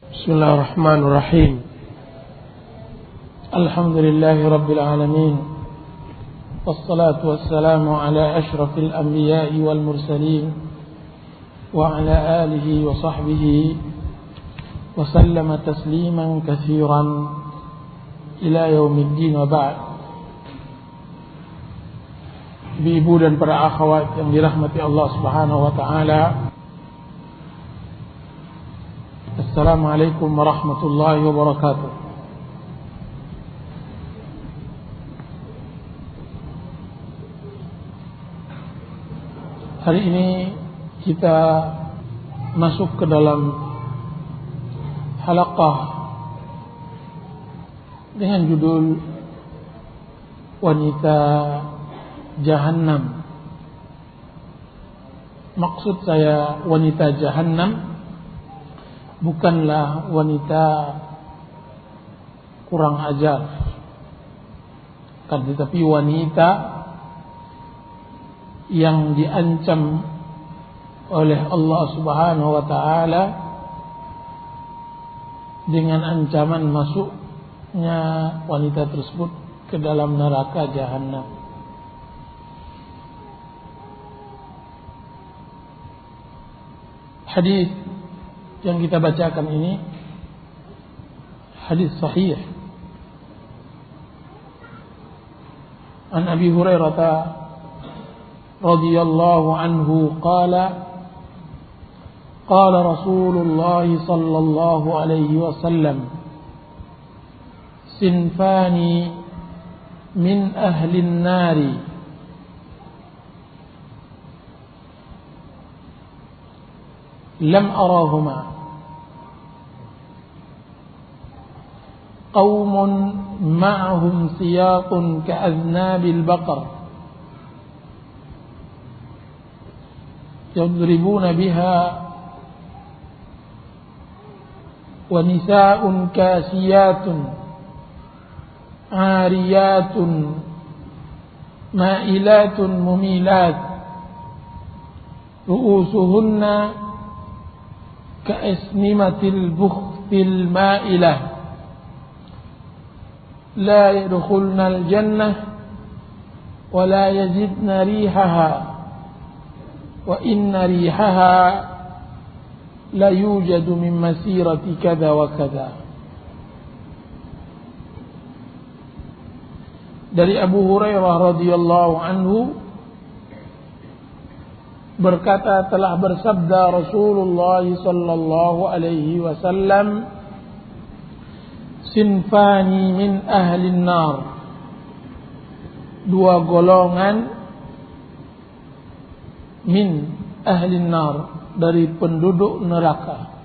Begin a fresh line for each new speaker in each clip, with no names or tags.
Bismillahirrahmanirrahim. Alhamdulillahi rabbil alamin. Wassalatu wassalamu ala asyrafil anbiya'i wal mursalin wa ala alihi wa sahbihi wa sallama tasliman katsiran ila yaumiddin wa ba'd. Ibu dan para akhwat yang dirahmati Allah Subhanahu wa taala, Assalamualaikum warahmatullahi wabarakatuh. Hari ini kita masuk ke dalam halaqah dengan judul Wanita Jahannam. Maksud saya wanita Jahannam bukanlah wanita kurang ajar, tetapi wanita yang diancam oleh Allah Subhanahu wa taala dengan ancaman masuknya wanita tersebut ke dalam neraka Jahannam. Hadis yang kita bacakan ini hadis sahih an Abi Hurairah radhiyallahu anhu qala qala Rasulullah sallallahu alaihi wasallam sinfani min ahli an-nari lam arahuma qaumun ma'ahum siyaqun ka'adnabil baqar yadribuna biha wa nisaa'un kasiyatun 'ariyatun ma'ilatun mumilat ru'usuhunna ka'asnimatil bukhtil ma'ilah la yadkhulnal jannah wa la yajidna rihaha wa inna rihaha la yujadu min masirati kada wa kada. Dari Abu Hurairah radhiyallahu anhu berkata, telah bersabda Rasulullah sallallahu alaihi wasallam, sinfani min ahli nar, dua golongan min ahli nar, dari penduduk neraka,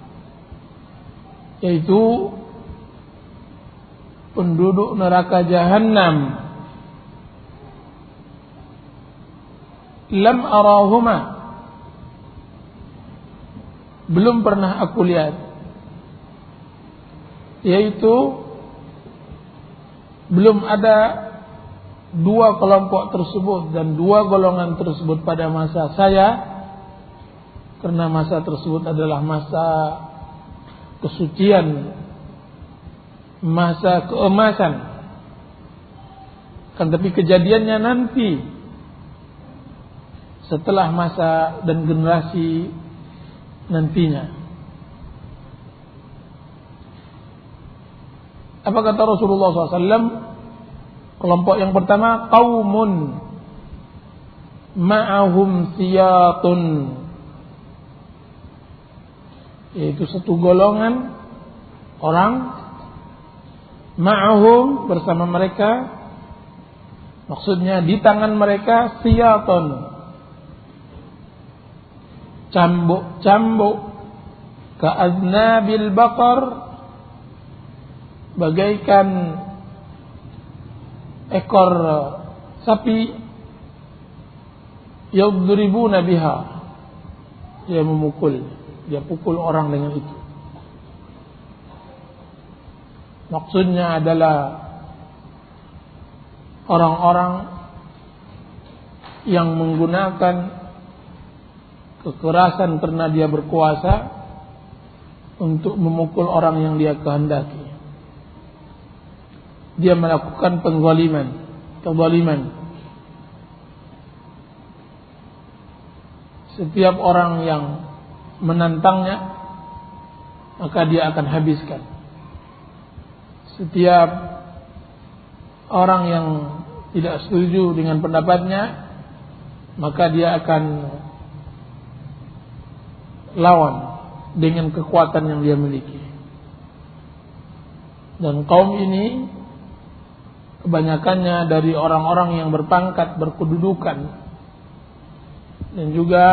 yaitu penduduk neraka Jahannam. Lam arahuma, belum pernah aku lihat, yaitu belum ada dua kelompok tersebut dan dua golongan tersebut pada masa saya, karena masa tersebut adalah masa kesucian, masa keemasan. Kan tapi kejadiannya nanti setelah masa dan generasi nantinya. Apa kata Rasulullah SAW? Kelompok yang pertama, qaumun ma'ahum siyatun, yaitu satu golongan orang, ma'ahum bersama mereka, maksudnya di tangan mereka, siyatun, cambuk-cambuk, ka'adnabil baqar, bagaikan ekor sapi, yadribuna biha, dia memukul, dia pukul orang dengan itu. Maksudnya adalah orang-orang yang menggunakan kekerasan karena dia berkuasa untuk memukul orang yang dia kehendaki. Dia melakukan kezaliman. Setiap orang yang menantangnya, maka dia akan habiskan. Setiap orang yang tidak setuju dengan pendapatnya, maka dia akan lawan dengan kekuatan yang dia miliki. Dan kaum ini kebanyakannya dari orang-orang yang berpangkat, berkedudukan, dan juga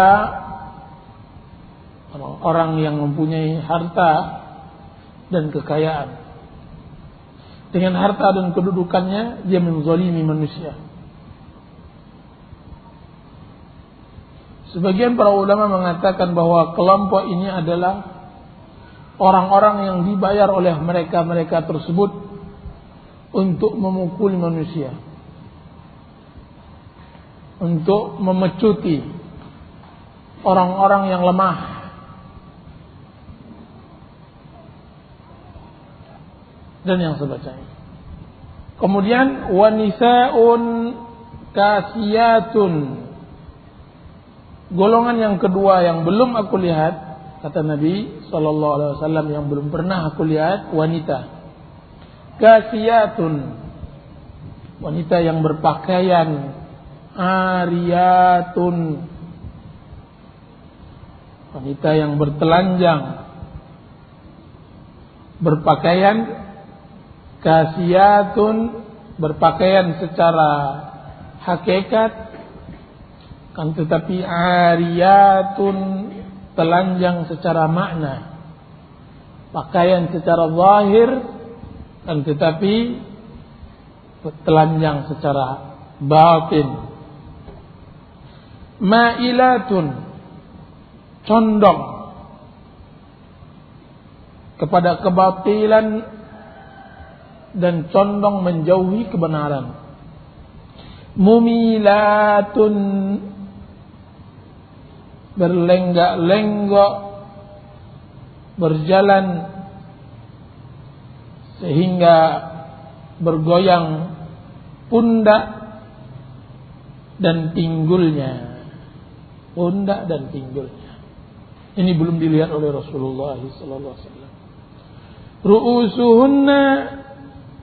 orang yang mempunyai harta dan kekayaan. Dengan harta dan kedudukannya dia menzalimi manusia. Sebagian para ulama mengatakan bahwa kelompok ini adalah orang-orang yang dibayar oleh mereka tersebut untuk memukul manusia, untuk memecuti orang-orang yang lemah. Dan yang sebagainya. Kemudian wanisaun kasiyatun. Golongan yang kedua yang belum aku lihat, kata Nabi sallallahu alaihi wasallam, yang belum pernah aku lihat, wanita kasiyatun. Wanita yang berpakaian ariyatun. Wanita yang bertelanjang, berpakaian kasiyatun, berpakaian secara hakikat, kan tetapi ariyatun, telanjang secara makna. Pakaian secara zahir, kan tetapi telanjang secara batin. Ma'ilatun, condong kepada kebatilan dan condong menjauhi kebenaran. Mumilatun, berlenggak-lenggok, berjalan sehingga bergoyang pundak dan pinggulnya. Pundak dan pinggulnya. Ini belum dilihat oleh Rasulullah sallallahu alaihi wasallam. Ru'usuhunna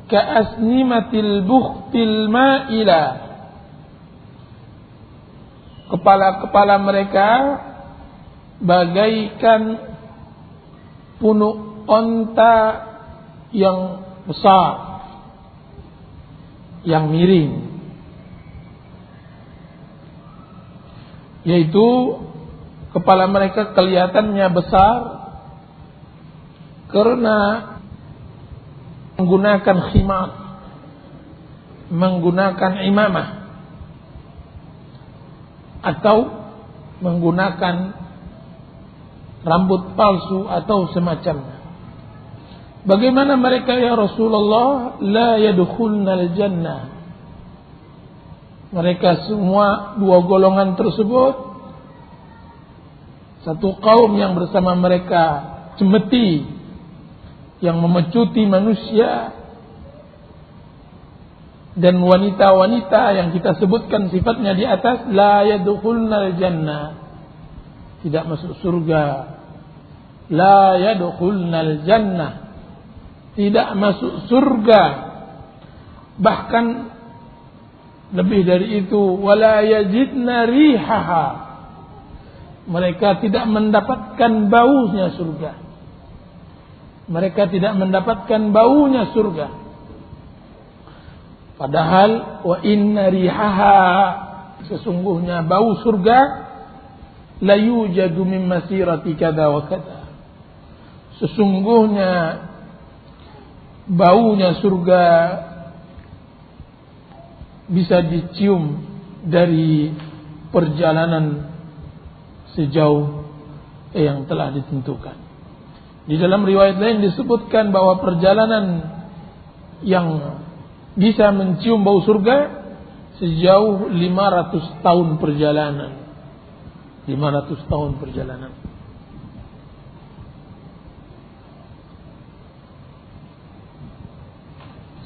ka'asnimatil bukhtil ma'ila. Kepala-kepala mereka bagaikan punuk onta yang besar, yang miring. Yaitu kepala mereka kelihatannya besar karena menggunakan khimar, menggunakan imamah, atau menggunakan rambut palsu atau semacamnya. Bagaimana mereka ya Rasulullah? La yadkhulnal jannah. Mereka semua dua golongan tersebut, satu kaum yang bersama mereka cemeti, yang memecuti manusia, dan wanita-wanita yang kita sebutkan sifatnya di atas, la yadkhulnal jannah, tidak masuk surga. La yadkhulnal jannah, tidak masuk surga. Bahkan lebih dari itu, wala yajidna rihaha, mereka tidak mendapatkan baunya surga. Mereka tidak mendapatkan baunya surga. Padahal wa inna rihaha, sesungguhnya bau surga, la yujadu min masirati kada wa kada. Sesungguhnya baunya surga bisa dicium dari perjalanan sejauh yang telah ditentukan. Di dalam riwayat lain disebutkan bahwa perjalanan yang bisa mencium bau surga sejauh 500 tahun perjalanan. 500 tahun perjalanan.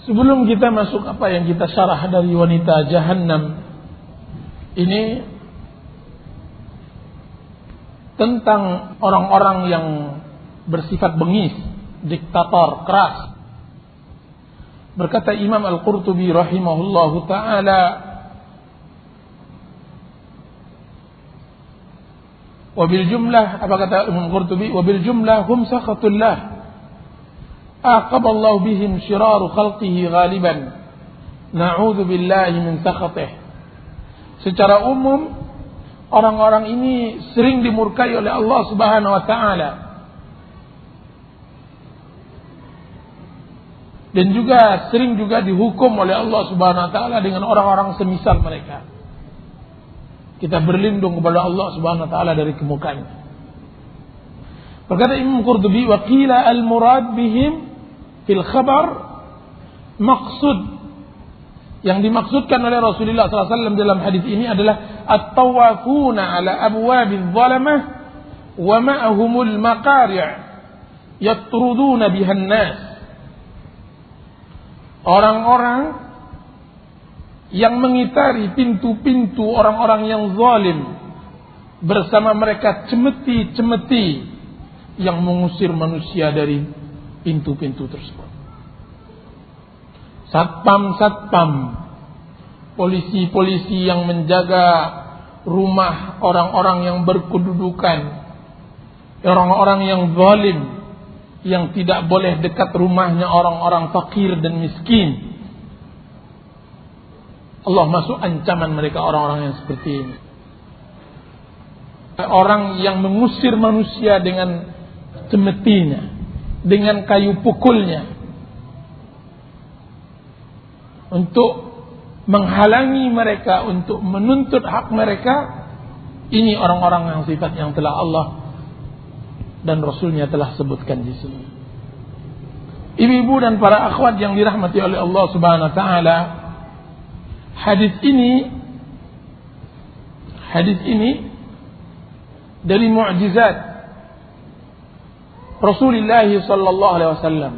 Sebelum kita masuk apa yang kita syarah dari wanita Jahannam ini, tentang orang-orang yang bersifat bengis, diktator, keras. Berkata Imam Al-Qurtubi rahimahullahu ta'ala, wabil jumlah, apa kata Imam Al-Qurtubi? Wabil jumlah hum sakhatullah, aqaballahu bihim syiraru khalqihi ghaliban, na'udzu billahi min sakhatih. Secara umum, orang-orang ini sering dimurkai oleh Allah Subhanahu wa ta'ala, dan juga sering juga dihukum oleh Allah Subhanahu wa ta'ala dengan orang-orang semisal mereka. Kita berlindung kepada Allah Subhanahu wa ta'ala dari kemurkaan. Berkata Imam Qurtubi, wa qila al-murad bihim fil khabar maqsud, yang dimaksudkan oleh Rasulullah SAW dalam hadis ini adalah at-tawafuna ala abwabiz zalamah wa ma'ahumul maqari' yatruduna bihan nas. Orang-orang yang mengitari pintu-pintu orang-orang yang zalim, bersama mereka cemeti-cemeti yang mengusir manusia dari pintu-pintu tersebut. Satpam-satpam, polisi-polisi yang menjaga rumah orang-orang yang berkedudukan, orang-orang yang zalim, yang tidak boleh dekat rumahnya orang-orang fakir dan miskin. Allah masuk ancaman mereka, orang-orang yang seperti ini. Orang yang mengusir manusia dengan cemetinya, dengan kayu pukulnya, untuk menghalangi mereka, untuk menuntut hak mereka. Ini orang-orang yang sifat yang telah Allah dan Rasulnya telah sebutkan di sini. Ibu-ibu dan para akhwat yang dirahmati oleh Allah Subhanahu wa ta'ala, hadis ini dari mukjizat Rasulullah sallallahu alaihi wasallam,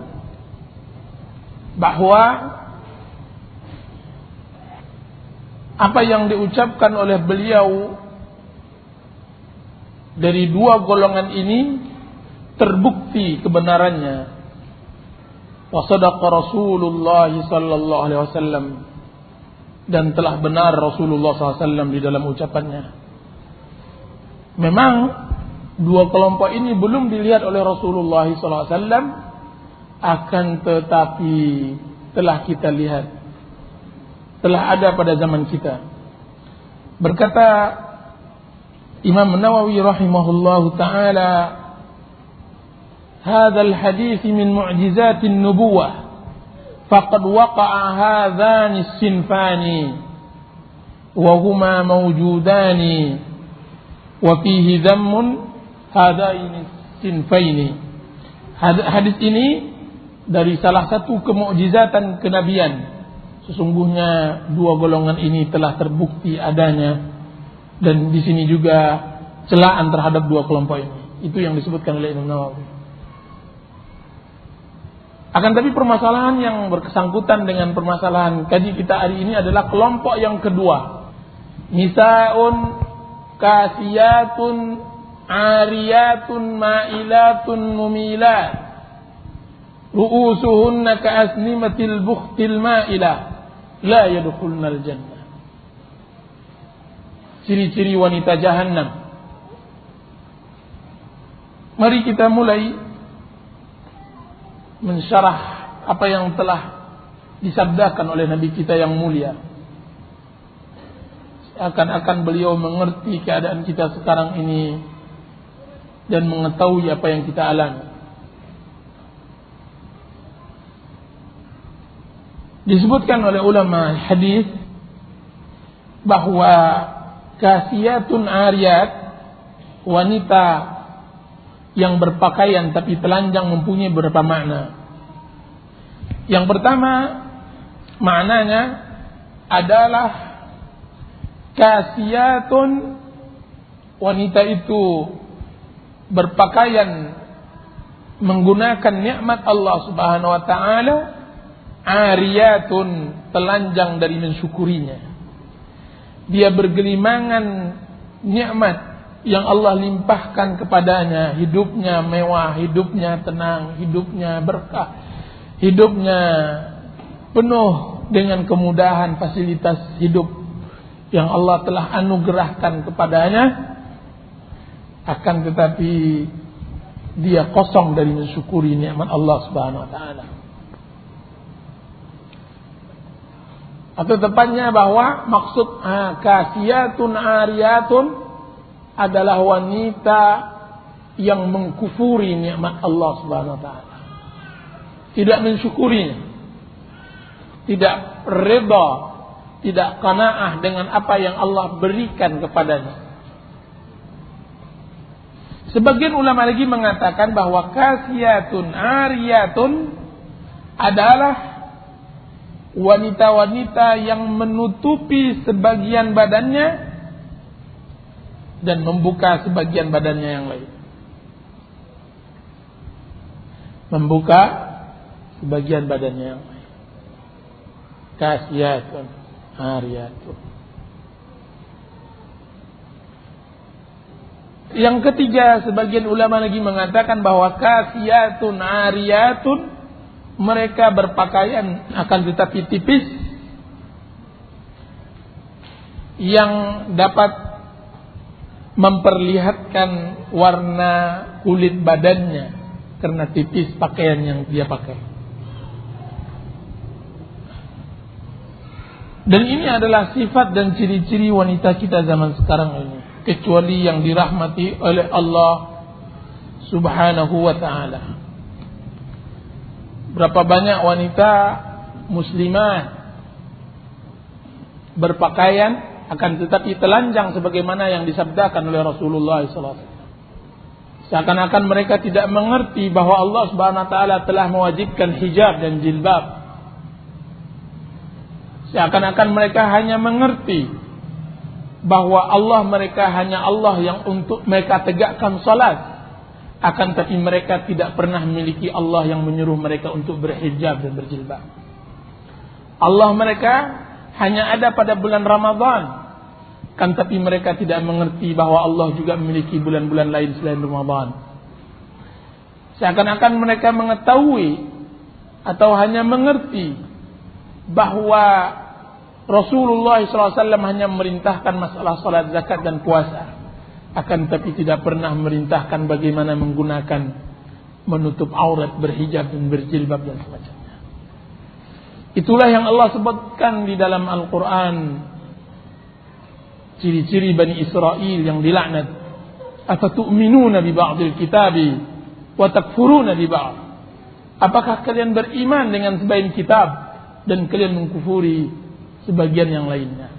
bahwa apa yang diucapkan oleh beliau dari dua golongan ini terbukti kebenarannya. Wa sadaqa Rasulullah sallallahu alaihi wasallam, dan telah benar Rasulullah SAW di dalam ucapannya. Memang dua kelompok ini belum dilihat oleh Rasulullah SAW, akan tetapi telah kita lihat, telah ada pada zaman kita. Berkata Imam Nawawi rahimahullahu ta'ala, hadzal hadits min mu'jizatin nubuwah, faqad waqa'a hadzani as-sinfani wa huma mawjudani wa fihi dhammun hadaini as-sinfaini. Hadis ini dari salah satu kemukjizatan kenabian. Sesungguhnya dua golongan ini telah terbukti adanya, dan di sini juga celaan terhadap dua kelompok ini. Itu yang disebutkan oleh Imam Nawawi. Akan tapi permasalahan yang bersangkutan dengan permasalahan kaji kita hari ini adalah kelompok yang kedua. Nisaun kasiyatun ariyatun ma'ilatun mumilat, ru'usuhunna ka'asnimatil bukhtil ma'ilah, la yadkhulnal jannah. Ciri-ciri wanita Jahannam. Mari kita mulai mensyarah apa yang telah disabdakan oleh Nabi kita yang mulia. Akan beliau mengerti keadaan kita sekarang ini dan mengetahui apa yang kita alami. Disebutkan oleh ulama hadis bahwa kasiyatun ariyat, wanita yang berpakaian tapi telanjang, mempunyai beberapa makna. Yang pertama, maknanya adalah kasiyatun, wanita itu berpakaian menggunakan nikmat Allah Subhanahu wa ta'ala ariyatun, telanjang dari mensyukurinya. Dia bergelimangan nikmat yang Allah limpahkan kepadanya, hidupnya mewah, hidupnya tenang, hidupnya berkah, hidupnya penuh dengan kemudahan fasilitas hidup yang Allah telah anugerahkan kepadanya, akan tetapi dia kosong dari mensyukuri nikmat Allah Subhanahu wa taala. Atau tepatnya bahwa maksud kasiyatun ariyatun adalah wanita yang mengkufuri nikmat Allah Subhanahu wa taala. Tidak mensyukurinya. Tidak reda, tidak qanaah dengan apa yang Allah berikan kepadanya. Sebagian ulama lagi mengatakan bahwa kasiyatun ariyatun adalah wanita-wanita yang menutupi sebagian badannya dan membuka sebagian badannya yang lain. Membuka sebagian badannya yang lain. Kasiyatun ariyatun. Yang ketiga, sebagian ulama lagi mengatakan bahwa kasiyatun ariyatun, mereka berpakaian akan tetapi tipis yang dapat memperlihatkan warna kulit badannya karena tipis pakaian yang dia pakai. Dan ini adalah sifat dan ciri-ciri wanita kita zaman sekarang ini, kecuali yang dirahmati oleh Allah Subhanahu wa ta'ala. Berapa banyak wanita muslimat berpakaian akan tetapi telanjang sebagaimana yang disabdakan oleh Rasulullah SAW. Seakan-akan mereka tidak mengerti bahwa Allah Subhanahu wa taala telah mewajibkan hijab dan jilbab. Seakan-akan mereka hanya mengerti bahwa Allah mereka hanya Allah yang untuk mereka tegakkan salat. Akan tapi mereka tidak pernah memiliki Allah yang menyuruh mereka untuk berhijab dan berjilbab. Allah mereka hanya ada pada bulan Ramadan. Kan tapi mereka tidak mengerti bahwa Allah juga memiliki bulan-bulan lain selain Ramadan. Seakan-akan mereka mengetahui atau hanya mengerti bahwa Rasulullah SAW hanya memerintahkan masalah salat, zakat dan puasa. Akan tapi tidak pernah memerintahkan bagaimana menggunakan menutup aurat, berhijab dan berjilbab dan semacamnya. Itulah yang Allah sebutkan di dalam Al-Quran, ciri-ciri Bani Israel yang dilaknat. Afatu'minuna bi ba'dil kitabi wa takfuruna bi ba'd. Apakah kalian beriman dengan sebagian kitab dan kalian mengkufuri sebagian yang lainnya?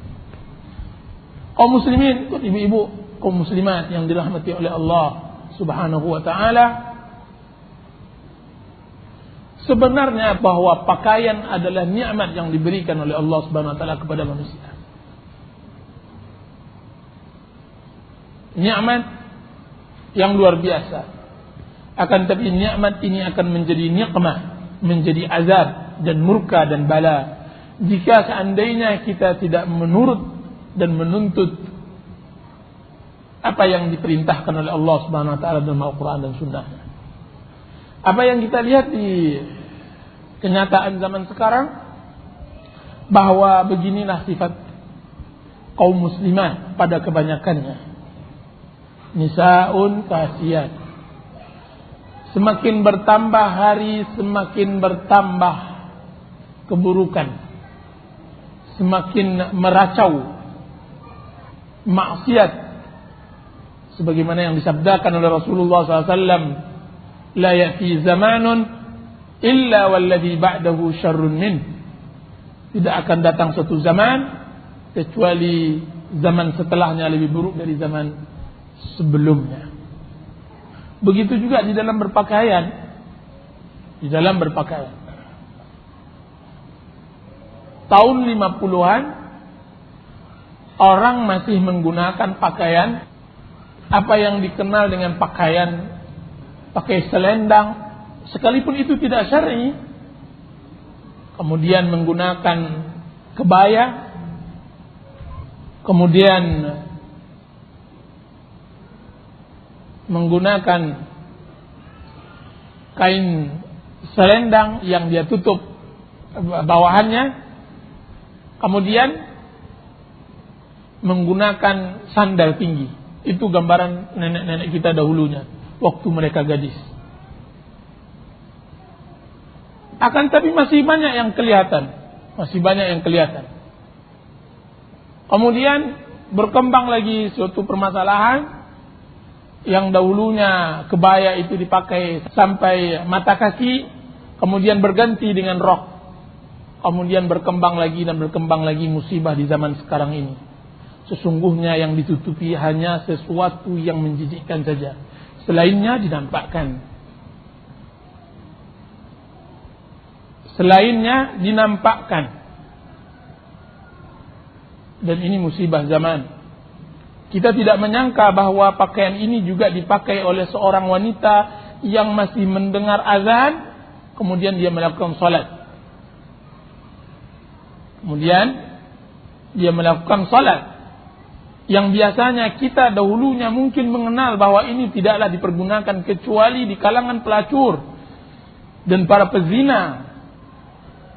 Kaum muslimin, ibu-ibu, kaum muslimat yang dirahmati oleh Allah Subhanahu wa ta'ala, sebenarnya bahwa pakaian adalah nikmat yang diberikan oleh Allah Subhanahu wa ta'ala kepada manusia. Nikmat yang luar biasa. Akan tapi nikmat ini akan menjadi nikmah, menjadi azab dan murka dan bala jika seandainya kita tidak menurut dan menuntut apa yang diperintahkan oleh Allah Subhanahu wa taala dalam Al-Qur'an dan Sunnah. Apa yang kita lihat di kenyataan zaman sekarang, bahwa beginilah sifat kaum muslimat pada kebanyakannya. Nisaun kasiyat. Semakin bertambah hari, semakin bertambah keburukan. Semakin meracau maksiat. Sebagaimana yang disabdakan oleh Rasulullah SAW, la ya'ti zamanun illa walladhi ba'dahu syarrun min. Tidak akan datang suatu zaman kecuali zaman setelahnya lebih buruk dari zaman sebelumnya. Begitu juga di dalam berpakaian. Di dalam berpakaian. Tahun 50-an orang masih menggunakan pakaian apa yang dikenal dengan pakaian pakai selendang, sekalipun itu tidak syar'i. kemudian menggunakan kebaya, kemudian menggunakan kain selendang yang dia tutup bawahannya, kemudian menggunakan sandal tinggi. Itu gambaran nenek-nenek kita dahulunya waktu mereka gadis. Akan tapi masih banyak yang kelihatan. Kemudian berkembang lagi suatu permasalahan yang dahulunya kebaya itu dipakai sampai mata kaki, kemudian berganti dengan rok. Kemudian berkembang lagi musibah di zaman sekarang ini. Sesungguhnya yang ditutupi hanya sesuatu yang menjijikkan saja. Selainnya dinampakkan. Dan ini musibah zaman. Kita tidak menyangka bahwa pakaian ini juga dipakai oleh seorang wanita yang masih mendengar azan, kemudian dia melakukan salat. Yang biasanya kita dahulunya mungkin mengenal bahwa ini tidaklah dipergunakan kecuali di kalangan pelacur dan para pezina.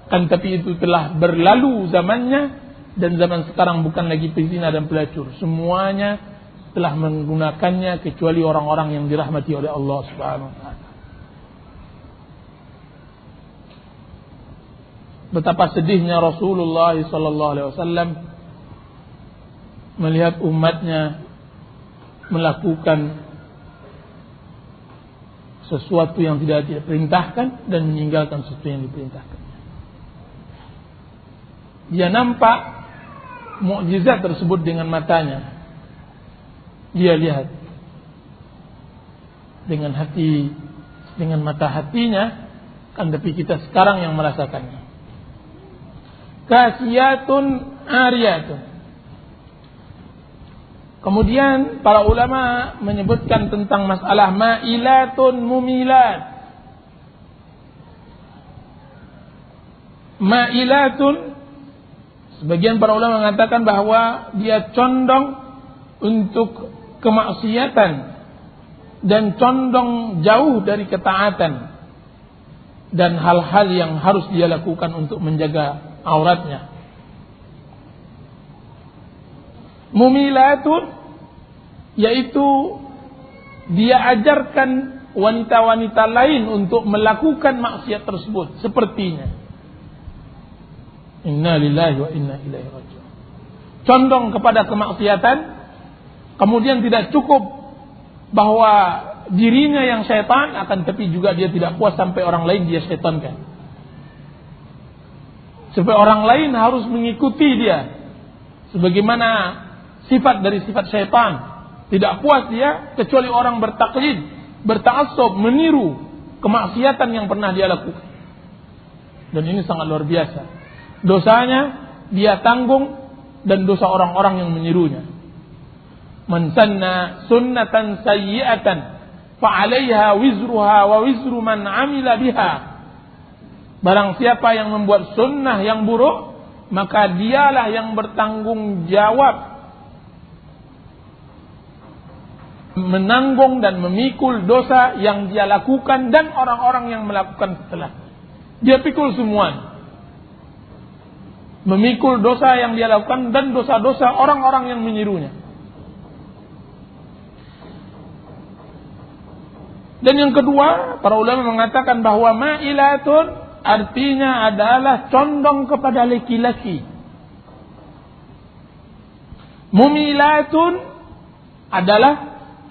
Kan tapi itu telah berlalu zamannya, dan zaman sekarang bukan lagi pezina dan pelacur. Semuanya telah menggunakannya kecuali orang-orang yang dirahmati oleh Allah Subhanahu wa taala. Betapa sedihnya Rasulullah sallallahu alaihi wasallam melihat umatnya melakukan sesuatu yang tidak diperintahkan dan meninggalkan sesuatu yang diperintahkan. Dia nampak mukjizat tersebut dengan matanya. Dia lihat dengan mata hatinya, kan tapi kita sekarang yang merasakannya. Kasiyatun ariyatun. Kemudian para ulama menyebutkan tentang masalah ma'ilatun mumilat. Ma'ilatun, sebagian para ulama mengatakan bahwa dia condong untuk kemaksiatan dan condong jauh dari ketaatan dan hal-hal yang harus dia lakukan untuk menjaga auratnya. Mumilatun, yaitu dia ajarkan wanita-wanita lain untuk melakukan maksiat tersebut sepertinya. Inna lillahi wa inna ilaihi raji'un. Condong kepada kemaksiatan, kemudian tidak cukup bahwa dirinya yang syaitan, akan tapi juga dia tidak puas sampai orang lain dia syaitankan. Supaya orang lain harus mengikuti dia sebagaimana sifat dari sifat syaitan. Tidak puas dia kecuali orang bertaklid, berta'assub, meniru kemaksiatan yang pernah dia lakukan. Dan ini sangat luar biasa. Dosanya dia tanggung dan dosa orang-orang yang menirunya. Man sanna sunnatan sayyi'atan fa'alaiha wizruha wa wizru man 'amila biha. Barang siapa yang membuat sunnah yang buruk, maka dialah yang bertanggung jawab, menanggung dan memikul dosa yang dia lakukan dan orang-orang yang melakukan setelah. Dia pikul semua. Memikul dosa yang dia lakukan dan dosa-dosa orang-orang yang menirunya. Dan yang kedua, para ulama mengatakan bahwa ma'ilatun artinya adalah condong kepada laki-laki. Mumilatun adalah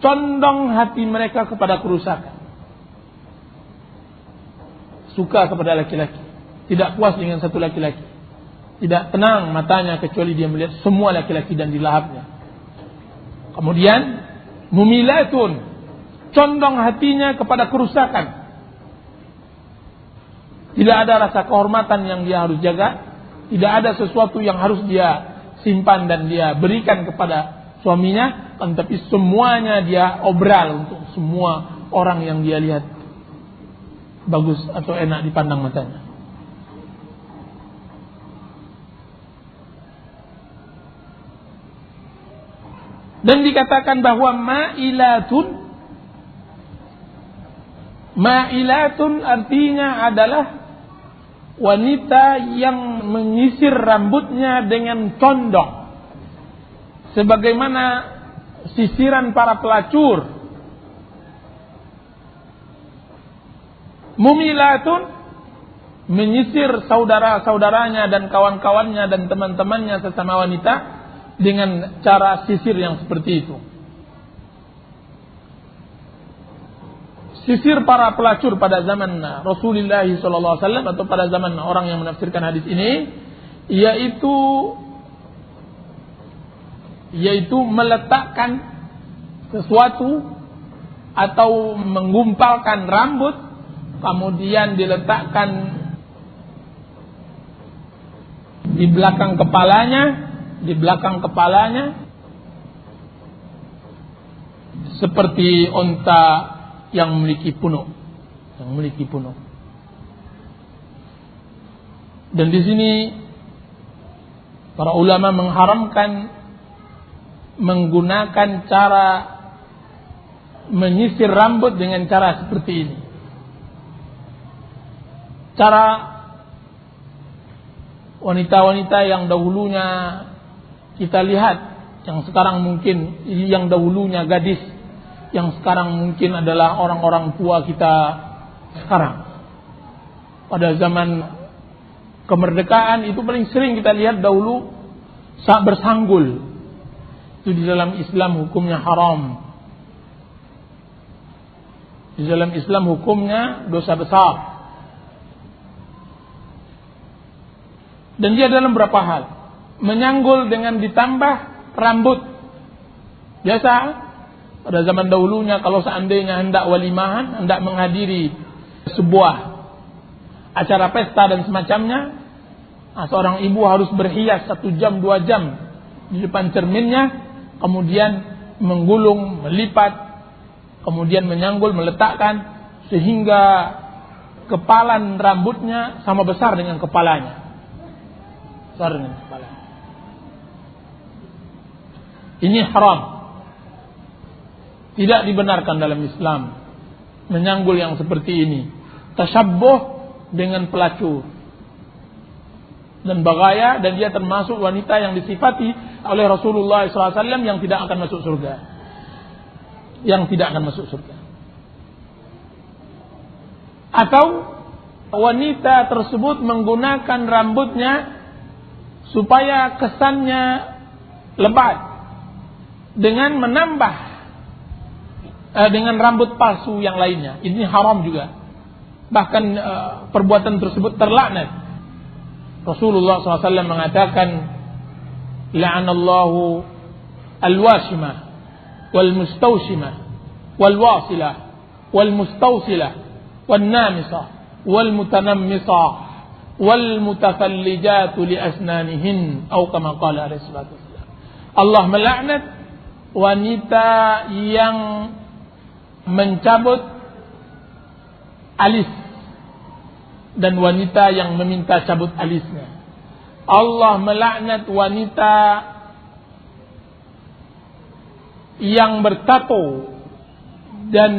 condong hati mereka kepada kerusakan. Suka kepada laki-laki, tidak puas dengan satu laki-laki, tidak tenang matanya kecuali dia melihat semua laki-laki dan dilahapnya. Kemudian mumilatun, condong hatinya kepada kerusakan. Tidak ada rasa kehormatan yang dia harus jaga, tidak ada sesuatu yang harus dia simpan dan dia berikan kepada suaminya, tapi semuanya dia obral untuk semua orang yang dia lihat bagus atau enak dipandang matanya. Dan dikatakan bahwa ma'ilatun artinya adalah wanita yang menyisir rambutnya dengan condong, sebagaimana sisiran para pelacur. Mumilatun menyisir saudara-saudaranya dan kawan-kawannya dan teman-temannya sesama wanita dengan cara sisir yang seperti itu. Sisir para pelacur pada zaman Rasulullah SAW atau pada zaman orang yang menafsirkan hadis ini, yaitu meletakkan sesuatu atau menggumpalkan rambut, kemudian diletakkan di belakang kepalanya seperti unta yang memiliki punuk. Dan di sini para ulama mengharamkan menggunakan cara menyisir rambut dengan cara seperti ini. Cara wanita-wanita yang dahulunya kita lihat, yang dahulunya gadis, yang sekarang mungkin adalah orang-orang tua kita sekarang. Pada zaman kemerdekaan itu paling sering kita lihat dahulu saat bersanggul. Itu di dalam Islam hukumnya haram. Di dalam Islam hukumnya dosa besar. Dan dia dalam beberapa hal. Menyanggul dengan ditambah rambut. Biasa pada zaman dahulunya kalau seandainya hendak walimahan, hendak menghadiri sebuah acara pesta dan semacamnya, seorang ibu harus berhias 1 jam 2 jam di depan cerminnya, kemudian menggulung, melipat, kemudian menyanggul, meletakkan sehingga kepalan rambutnya sama besar dengan kepalanya. Besar dengan kepalanya. Ini haram. Tidak dibenarkan dalam Islam menyanggul yang seperti ini. Tasyabbuh dengan pelacur dan bagaya, dan dia termasuk wanita yang disifati oleh Rasulullah SAW yang tidak akan masuk surga. Atau wanita tersebut menggunakan rambutnya supaya kesannya lebat dengan menambah dengan rambut palsu yang lainnya. Ini haram juga. Bahkan perbuatan tersebut terlaknat. Rasulullah SAW mengatakan, la'anallahu al-washimah wal-mustawshimah wal-wasilah wal-mustawsilah wal-namisah wal-mutanammisah wal-mutafallijatu li-asnanihin, atau kama qala alaihi salatu wassalam. Allah melaknat wanita yang mencabut alis dan wanita yang meminta cabut alisnya. Allah melaknat wanita yang bertato dan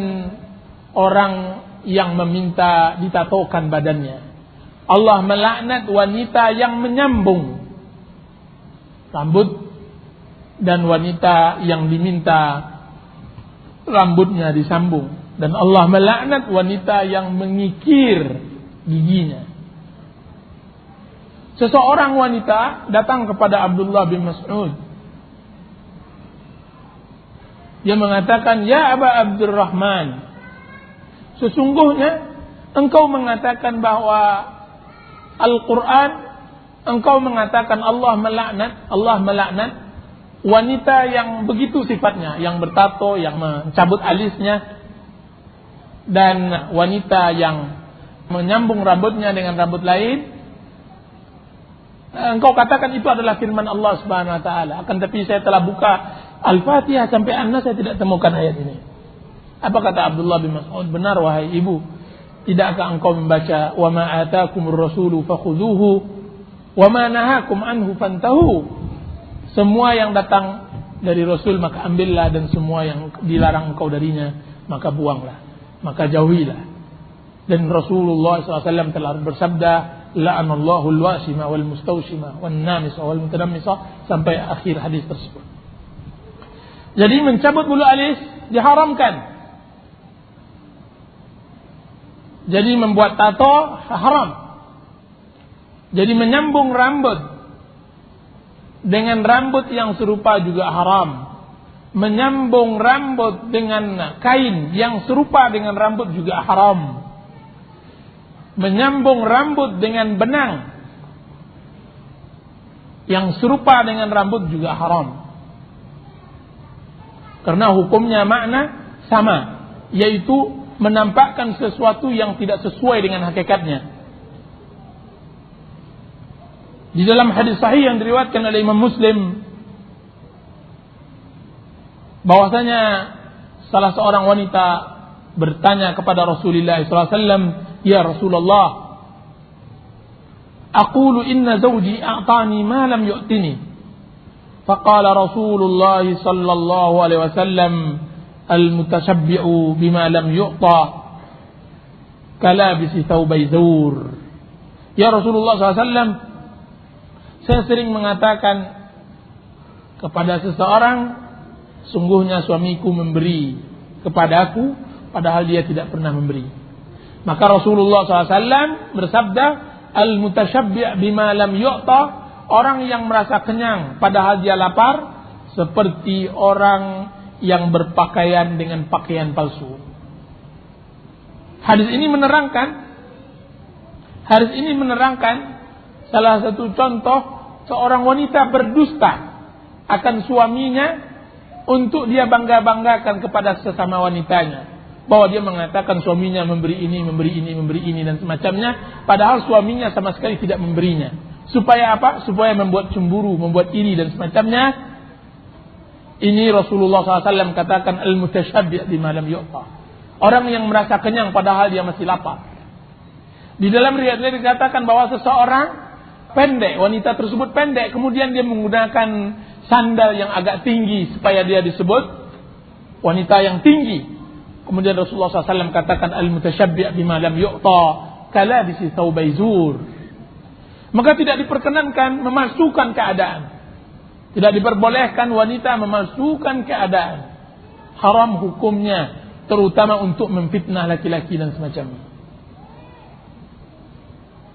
orang yang meminta ditatokan badannya. Allah melaknat wanita yang menyambung rambut dan wanita yang diminta rambutnya disambung. Dan Allah melaknat wanita yang mengikir giginya. Seseorang wanita datang kepada Abdullah bin Mas'ud. Dia mengatakan, "Ya Aba Abdurrahman, sesungguhnya engkau mengatakan bahwa Al-Quran, engkau mengatakan Allah melaknat wanita yang begitu sifatnya, yang bertato, yang mencabut alisnya, dan wanita yang menyambung rambutnya dengan rambut lain. Engkau katakan itu adalah firman Allah Subhanahu wa taala. Akan tapi saya telah buka Al-Fatihah sampai An-Nas, saya tidak temukan ayat ini." Apa kata Abdullah bin Mas'ud? "Benar wahai ibu, tidakkah engkau membaca wa ma atakumur rasulu fakhuduhu wa ma nahakum anhu fantahu?" Semua yang datang dari Rasul, maka ambillah, dan semua yang dilarang engkau darinya, maka buanglah, maka jauhilah. Dan Rasulullah SAW telah bersabda, la'anallahu al-wasima wal mustawshima wan namisa wal mutanammisa, sampai akhir hadis tersebut. Jadi mencabut bulu alis diharamkan. Jadi membuat tato haram. Jadi menyambung rambut dengan rambut yang serupa juga haram. Menyambung rambut dengan kain yang serupa dengan rambut juga haram. Menyambung rambut dengan benang yang serupa dengan rambut juga haram. Karena hukumnya makna sama, yaitu menampakkan sesuatu yang tidak sesuai dengan hakikatnya. Di dalam hadis sahih yang diriwayatkan oleh Imam Muslim, bahwasanya salah seorang wanita bertanya kepada Rasulullah SAW, ya Rasulullah, aqulu inna zawji a'tani ma lam yu'tini. Faqala Rasulullah sallallahu alaihi wasallam, al-mutashabbi'u bima lam yu'ta kalabisi thawbai zur. Ya Rasulullah SAW, saya sering mengatakan kepada seseorang, sungguhnya suamiku memberi kepadaku padahal dia tidak pernah memberi. Maka Rasulullah SAW bersabda, al-mutashabbi' bima lam yu'ta, orang yang merasa kenyang padahal dia lapar, seperti orang yang berpakaian dengan pakaian palsu. Hadis ini menerangkan salah satu contoh seorang wanita berdusta akan suaminya untuk dia bangga-banggakan kepada sesama wanitanya, bahwa dia mengatakan suaminya memberi ini, dan semacamnya, padahal suaminya sama sekali tidak memberinya. Supaya apa? Supaya membuat cemburu, membuat iri dan semacamnya. Ini Rasulullah SAW katakan al-mutashabbi' bima lam yu'ta, orang yang merasa kenyang padahal dia masih lapar. Di dalam riwayat lain dikatakan bahwa seseorang pendek, wanita tersebut pendek, kemudian dia menggunakan sandal yang agak tinggi supaya dia disebut wanita yang tinggi. Kemudian Rasulullah SAW katakan al-mutashabbi' bima lam yu'ta kalabisi thawbai zur. Maka tidak diperkenankan memasukkan keadaan, tidak diperbolehkan wanita memasukkan keadaan. Haram hukumnya, terutama untuk memfitnah laki-laki dan semacamnya.